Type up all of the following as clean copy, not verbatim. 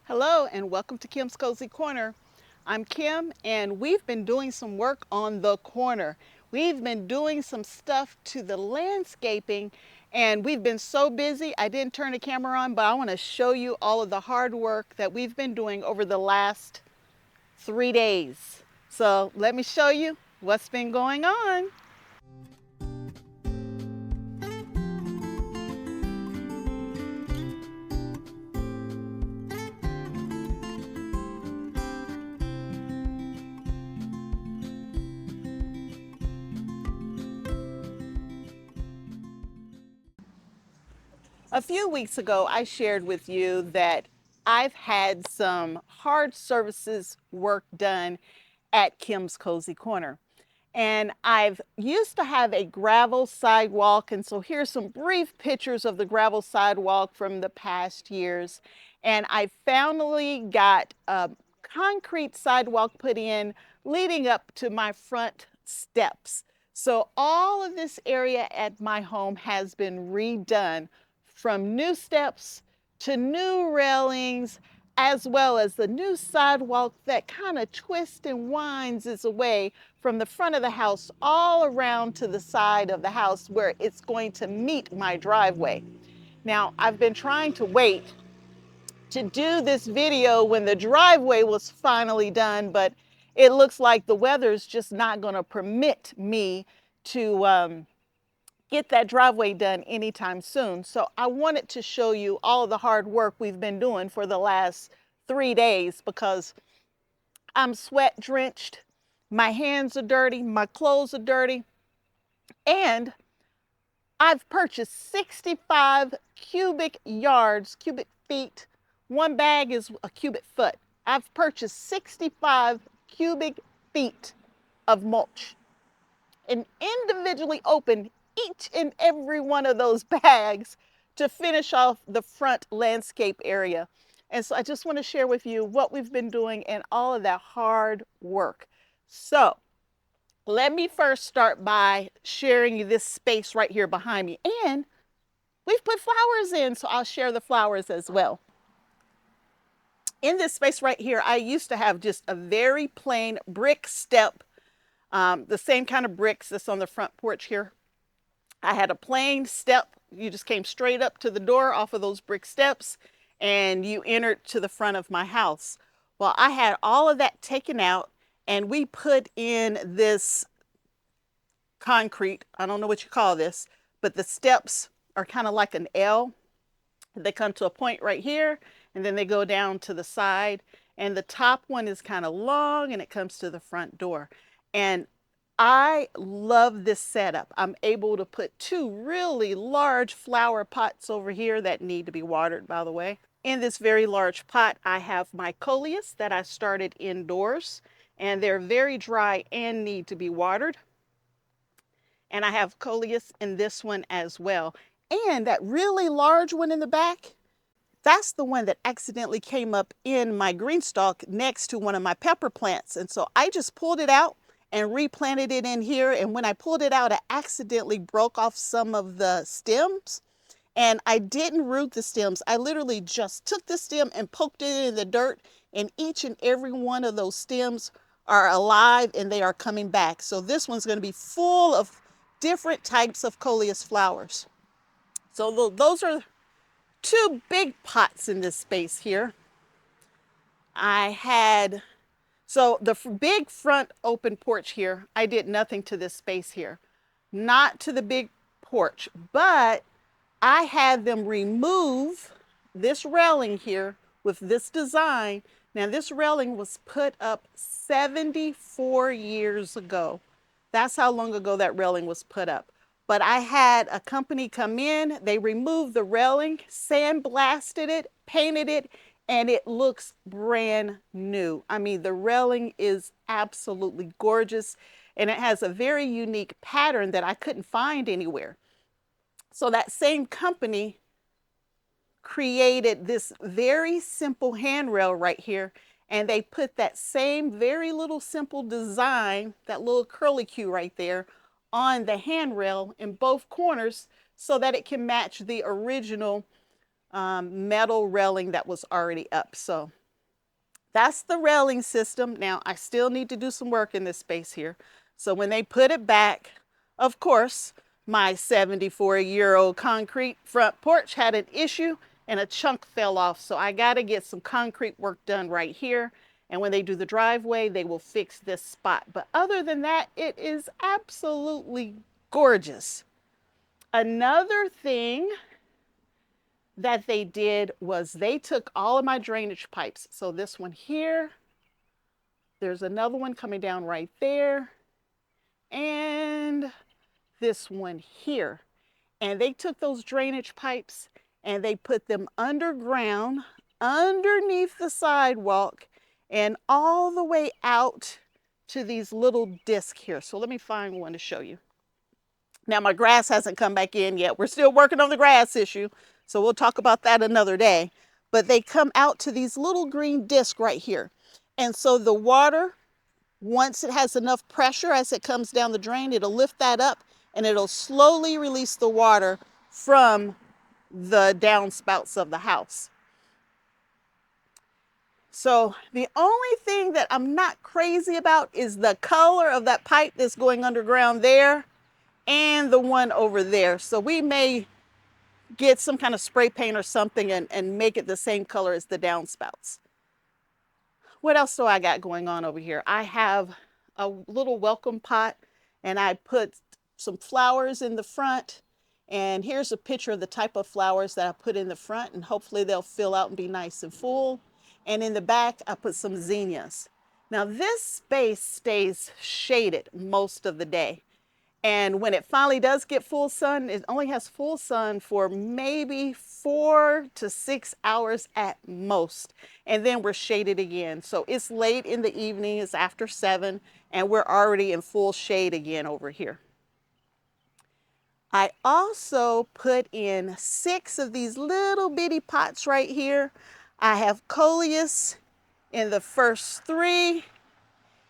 Hello and welcome to Kim's Cozy Corner. I'm Kim and we've been doing some work on the corner. We've been doing some stuff to the landscaping and we've been so busy I didn't turn the camera on, but I want to show you all of the hard work that we've been doing over the last 3 days. So let me show you what's been going on. A few weeks ago, I shared with you that I've had some hard services work done at Kim's Cozy Corner. And I've used to have a gravel sidewalk. And so here's some brief pictures of the gravel sidewalk from the past years. And I finally got a concrete sidewalk put in leading up to my front steps. So all of this area at my home has been redone, from new steps to new railings, as well as the new sidewalk that kind of twists and winds its way from the front of the house all around to the side of the house where it's going to meet my driveway. Now, I've been trying to wait to do this video when the driveway was finally done, but it looks like the weather's just not going to permit me to get that driveway done anytime soon. So I wanted to show you all the hard work we've been doing for the last 3 days because I'm sweat drenched, my hands are dirty, my clothes are dirty, and I've purchased 65 cubic yards, cubic feet. One bag is a cubic foot. I've purchased 65 cubic feet of mulch and individually opened each and every one of those bags to finish off the front landscape area. And so I just want to share with you what we've been doing and all of that hard work. So let me first start by sharing this space right here behind me. And we've put flowers in, so I'll share the flowers as well. In this space right here, I used to have just a very plain brick step, the same kind of bricks that's on the front porch here. I had a plain step. You just came straight up to the door off of those brick steps and you entered to the front of my house. Well, I had all of that taken out and we put in this concrete. I don't know what you call this, but the steps are kind of like an L. They come to a point right here and then they go down to the side. And the top one is kind of long and it comes to the front door. And I love this setup. I'm able to put two really large flower pots over here that need to be watered, by the way. In this very large pot, I have my coleus that I started indoors, and they're very dry and need to be watered. And I have coleus in this one as well. And that really large one in the back, that's the one that accidentally came up in my GreenStalk next to one of my pepper plants. And so I just pulled it out and replanted it in here. And when I pulled it out, I accidentally broke off some of the stems. And I didn't root the stems. I literally just took the stem and poked it in the dirt. And each and every one of those stems are alive and they are coming back. So this one's going to be full of different types of coleus flowers. So those are two big pots in this space here. So the big front open porch here, I did nothing to this space here, not to the big porch, but I had them remove this railing here with this design. Now this railing was put up 74 years ago. That's how long ago that railing was put up. But I had a company come in, they removed the railing, sandblasted it, painted it, and it looks brand new. I mean, the railing is absolutely gorgeous, and it has a very unique pattern that I couldn't find anywhere. So that same company created this very simple handrail right here, and they put that same very little simple design, that little curlicue right there, on the handrail in both corners so that it can match the original metal railing that was already up. So that's the railing system. Now I still need to do some work in this space here. So when they put it back, of course, my 74-year-old concrete front porch had an issue and a chunk fell off. So I got to get some concrete work done right here. And when they do the driveway, they will fix this spot. But other than that, it is absolutely gorgeous. Another thing that they did was they took all of my drainage pipes. So this one here, there's another one coming down right there, and this one here. And they took those drainage pipes and they put them underground, underneath the sidewalk, and all the way out to these little discs here. So let me find one to show you. Now my grass hasn't come back in yet. We're still working on the grass issue, so we'll talk about that another day. But they come out to these little green discs right here. And so the water, once it has enough pressure as it comes down the drain, it'll lift that up and it'll slowly release the water from the downspouts of the house. So the only thing that I'm not crazy about is the color of that pipe that's going underground there and the one over there. So we may get some kind of spray paint or something and make it the same color as the downspouts. What else do I got going on over here? I have a little welcome pot and I put some flowers in the front. And here's a picture of the type of flowers that I put in the front, and hopefully they'll fill out and be nice and full. And in the back, I put some zinnias. Now this space stays shaded most of the day. And when it finally does get full sun, it only has full sun for maybe 4 to 6 hours at most. And then we're shaded again. So it's late in the evening, it's after 7, and we're already in full shade again over here. I also put in 6 of these little bitty pots right here. I have coleus in the first 3.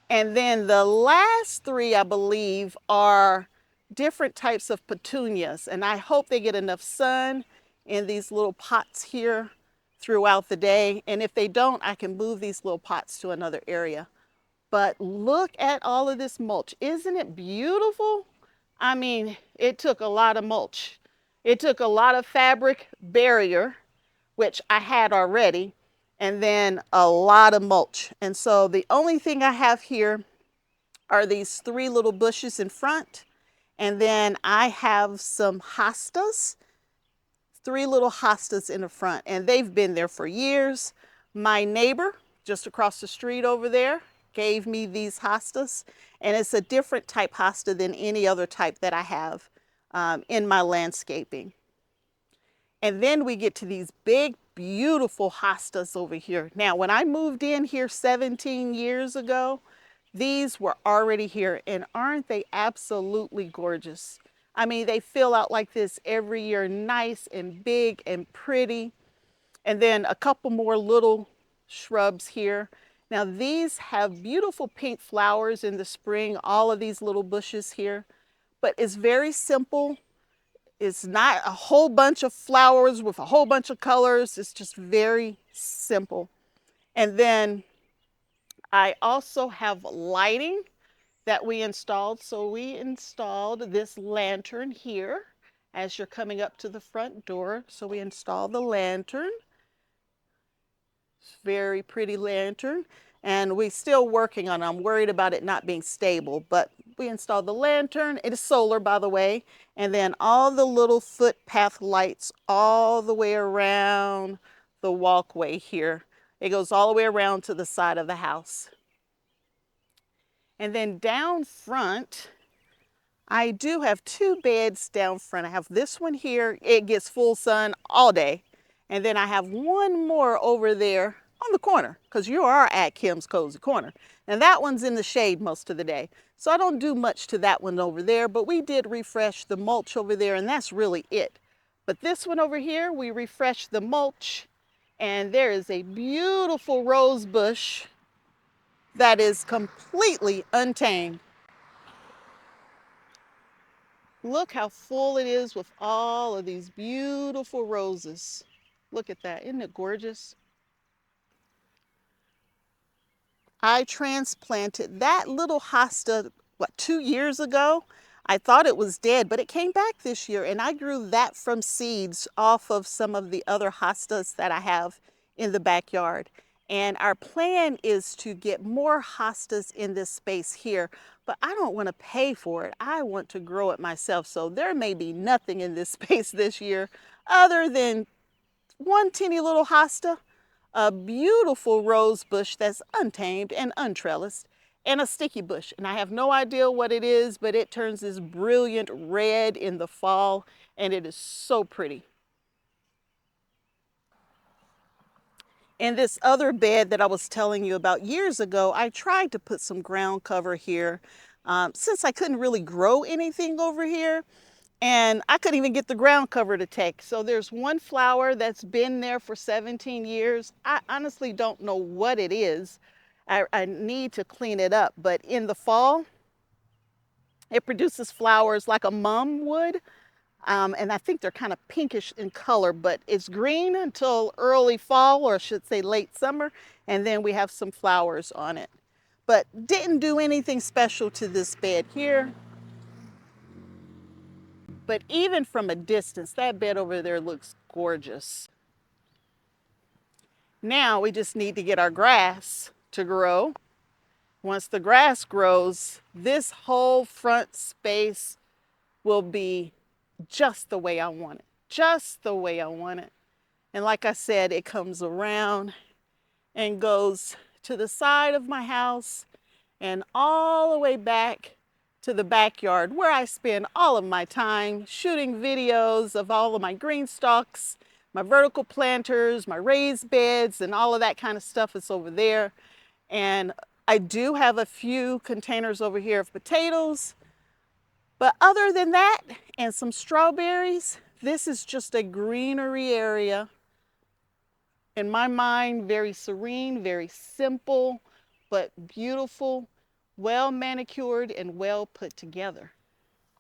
And then the last 3, I believe, are different types of petunias. And I hope they get enough sun in these little pots here throughout the day. And if they don't, I can move these little pots to another area. But look at all of this mulch. Isn't it beautiful? I mean, it took a lot of mulch. It took a lot of fabric barrier, which I had already, and then a lot of mulch. And so the only thing I have here are these 3 little bushes in front. And then I have some hostas, 3 little hostas in the front, and they've been there for years. My neighbor just across the street over there gave me these hostas, and it's a different type hosta than any other type that I have in my landscaping. And then we get to these big, beautiful hostas over here. Now, when I moved in here 17 years ago, these were already here, and aren't they absolutely gorgeous? I mean, they fill out like this every year, nice and big and pretty. And then a couple more little shrubs here. Now, these have beautiful pink flowers in the spring, all of these little bushes here, but it's very simple. It's not a whole bunch of flowers with a whole bunch of colors. It's just very simple. And then I also have lighting that we installed. So we installed this lantern here as you're coming up to the front door. So we installed the lantern. It's a very pretty lantern. And we're still working on it. I'm worried about it not being stable, but we installed the lantern. It is solar, by the way. And then all the little footpath lights all the way around the walkway here. It goes all the way around to the side of the house. And then down front, I do have 2 beds down front. I have this one here. It gets full sun all day. And then I have one more over there on the corner, because you are at Kim's Kozy Corner. And that one's in the shade most of the day. So I don't do much to that one over there, but we did refresh the mulch over there, and that's really it. But this one over here, we refreshed the mulch, and there is a beautiful rose bush that is completely untamed. Look how full it is with all of these beautiful roses. Look at that. Isn't it gorgeous? I transplanted that little hosta, what, 2 years ago? I thought it was dead, but it came back this year, and I grew that from seeds off of some of the other hostas that I have in the backyard. And our plan is to get more hostas in this space here, but I don't want to pay for it. I want to grow it myself. So there may be nothing in this space this year other than one teeny little hosta, a beautiful rose bush that's untamed and untrellised, and a sticky bush. And I have no idea what it is, but it turns this brilliant red in the fall, and it is so pretty. In this other bed that I was telling you about years ago, I tried to put some ground cover here. Since I couldn't really grow anything over here, and I couldn't even get the ground cover to take. So there's one flower that's been there for 17 years. I honestly don't know what it is. I need to clean it up, but in the fall, it produces flowers like a mum would. And I think they're kind of pinkish in color, but it's green until early fall, or I should say late summer, and then we have some flowers on it. But didn't do anything special to this bed here. But even from a distance, that bed over there looks gorgeous. Now we just need to get our grass to grow. Once the grass grows, this whole front space will be just the way I want it. Just the way I want it. And like I said, it comes around and goes to the side of my house and all the way back to the backyard where I spend all of my time shooting videos of all of my GreenStalks, my vertical planters, my raised beds, and all of that kind of stuff is over there. And I do have a few containers over here of potatoes, but other than that, and some strawberries, this is just a greenery area. In my mind, very serene, very simple, but beautiful, well manicured and well put together.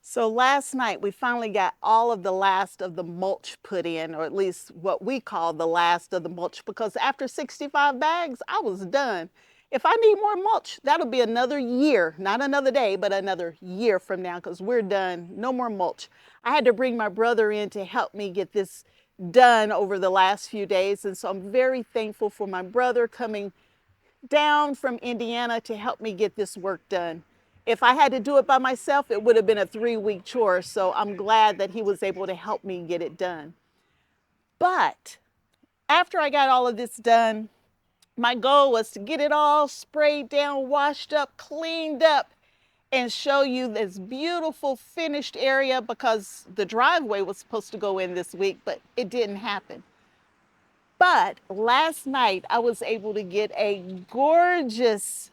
So last night we finally got all of the last of the mulch put in, or at least what we call the last of the mulch, because after 65 bags, I was done. If I need more mulch, that'll be another year, not another day, but another year from now, because we're done. No more mulch. I had to bring my brother in to help me get this done over the last few days. And so I'm very thankful for my brother coming down from Indiana to help me get this work done. If I had to do it by myself, it would have been a 3-week chore. So I'm glad that he was able to help me get it done. But after I got all of this done, my goal was to get it all sprayed down, washed up, cleaned up, and show you this beautiful finished area, because the driveway was supposed to go in this week, but it didn't happen. But last night I was able to get a gorgeous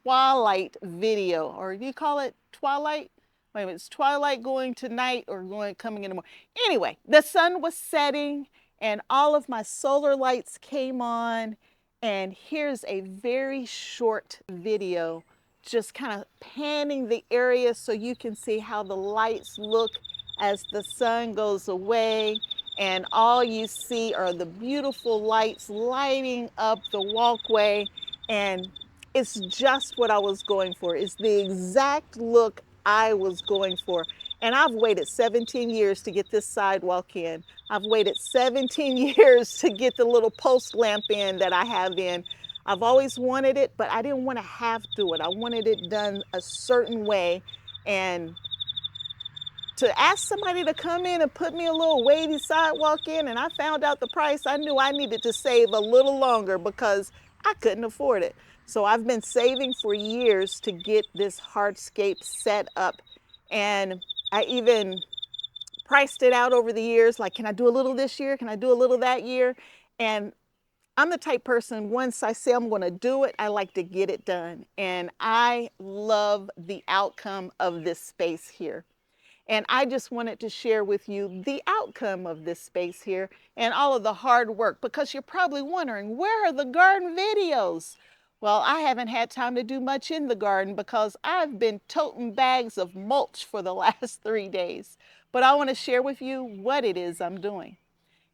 Twilight video, or do you call it Twilight? Wait a minute, it's Twilight going tonight or coming in the morning. Anyway, the sun was setting and all of my solar lights came on, and here's a very short video just kind of panning the area so you can see how the lights look as the sun goes away, and all you see are the beautiful lights lighting up the walkway. And it's just what I was going for. It's the exact look I was going for. And I've waited 17 years to get this sidewalk in. I've waited 17 years to get the little post lamp in that I have in. I've always wanted it, but I didn't want to have to do it. I wanted it done a certain way. And to ask somebody to come in and put me a little wavy sidewalk in, and I found out the price, I knew I needed to save a little longer because I couldn't afford it. So I've been saving for years to get this hardscape set up. And I even priced it out over the years, like, can I do a little this year? Can I do a little that year? And I'm the type person, once I say I'm going to do it, I like to get it done. And I love the outcome of this space here. And I just wanted to share with you the outcome of this space here and all of the hard work, because you're probably wondering, where are the garden videos? Well, I haven't had time to do much in the garden because I've been toting bags of mulch for the last 3 days. But I want to share with you what it is I'm doing.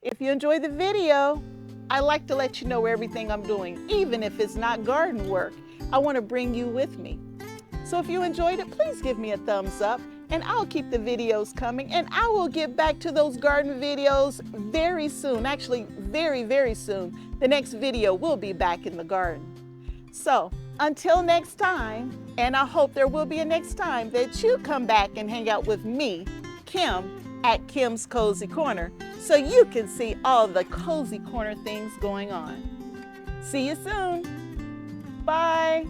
If you enjoy the video, I like to let you know everything I'm doing, even if it's not garden work. I want to bring you with me. So if you enjoyed it, please give me a thumbs up, and I'll keep the videos coming, and I will get back to those garden videos very soon. Actually, very, very soon. The next video will be back in the garden. So until next time, and I hope there will be a next time that you come back and hang out with me, Kim, at Kim's Cozy Corner, so you can see all the Cozy Corner things going on. See you soon. Bye.